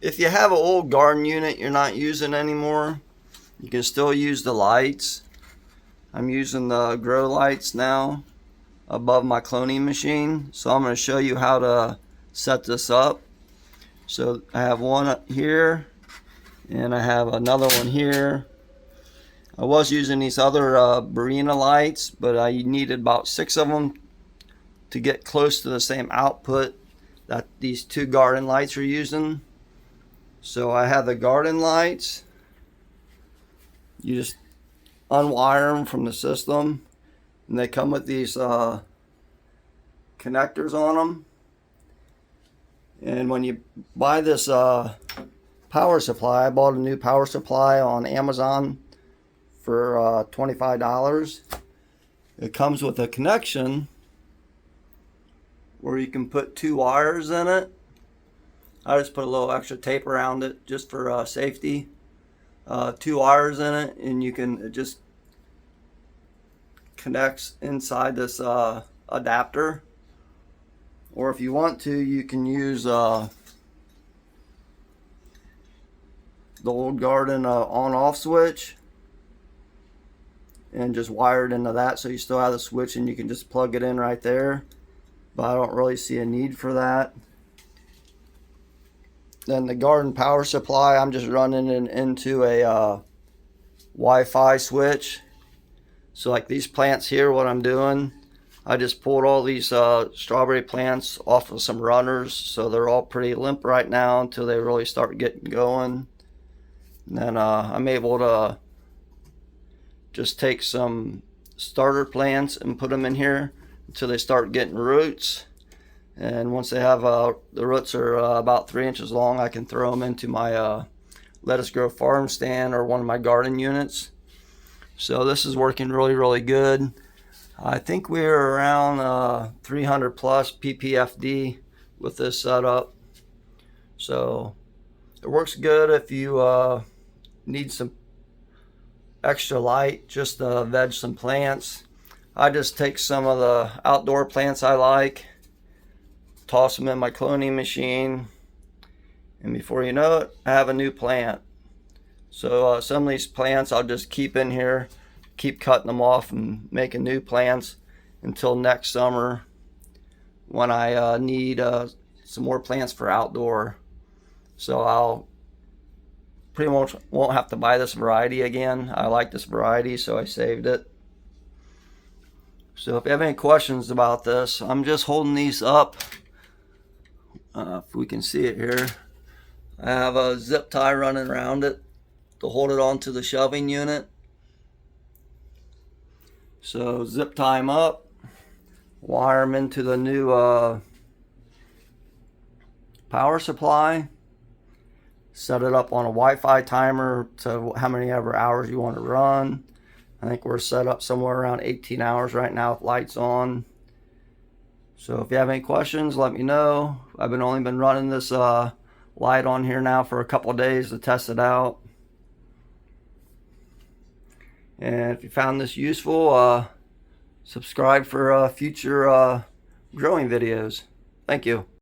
If you have an old garden unit you're not using anymore, you can still use the lights. I'm using the grow lights now above my cloning machine, so I'm going to show you how to set this up. So I have one up here and I have another one here. I was using these other Barina lights, but I needed about 6 of them to get close to the same output that these 2 Gardyn lights are using. So I have the Gardyn lights. You just unwire them from the system, and they come with these connectors on them. And when you buy this power supply, I bought a new power supply on Amazon for $25. It comes with a connection where you can put 2 wires in it. I just put a little extra tape around it just for safety. 2 wires in it, and it just connects inside this adapter. Or if you want to, you can use the old Gardyn on-off switch and just wire it into that, so you still have the switch and you can just plug it in right there. But I don't really see a need for that. Then the Gardyn power supply, I'm just running it into a Wi-Fi switch. So like these plants here, what I'm doing, I just pulled all these strawberry plants off of some runners, so they're all pretty limp right now until they really start getting going. And then I'm able to just take some starter plants and put them in here until they start getting roots. And once they have the roots are about 3 inches long, I can throw them into my lettuce grow farm stand or one of my garden units. So this is working really good. I think we're around 300 plus ppfd with this setup, so it works good if you need some extra light just to veg some plants. I just take some of the outdoor plants I like, toss them in my cloning machine, and before you know it, I have a new plant. So some of these plants I'll just keep in here, keep cutting them off and making new plants until next summer when I need some more plants for outdoor. So I'll pretty much won't have to buy this variety again. I like this variety, so I saved it. So if you have any questions about this, I'm just holding these up. If we can see it here, I have a zip tie running around it to hold it onto the shelving unit. So zip tie them up, wire them into the new power supply, set it up on a Wi-Fi timer to how many ever hours you want to run. I think we're set up somewhere around 18 hours right now with lights on. So if you have any questions, let me know. I've only been running this light on here now for a couple of days to test it out. And if you found this useful, subscribe for future growing videos. Thank you.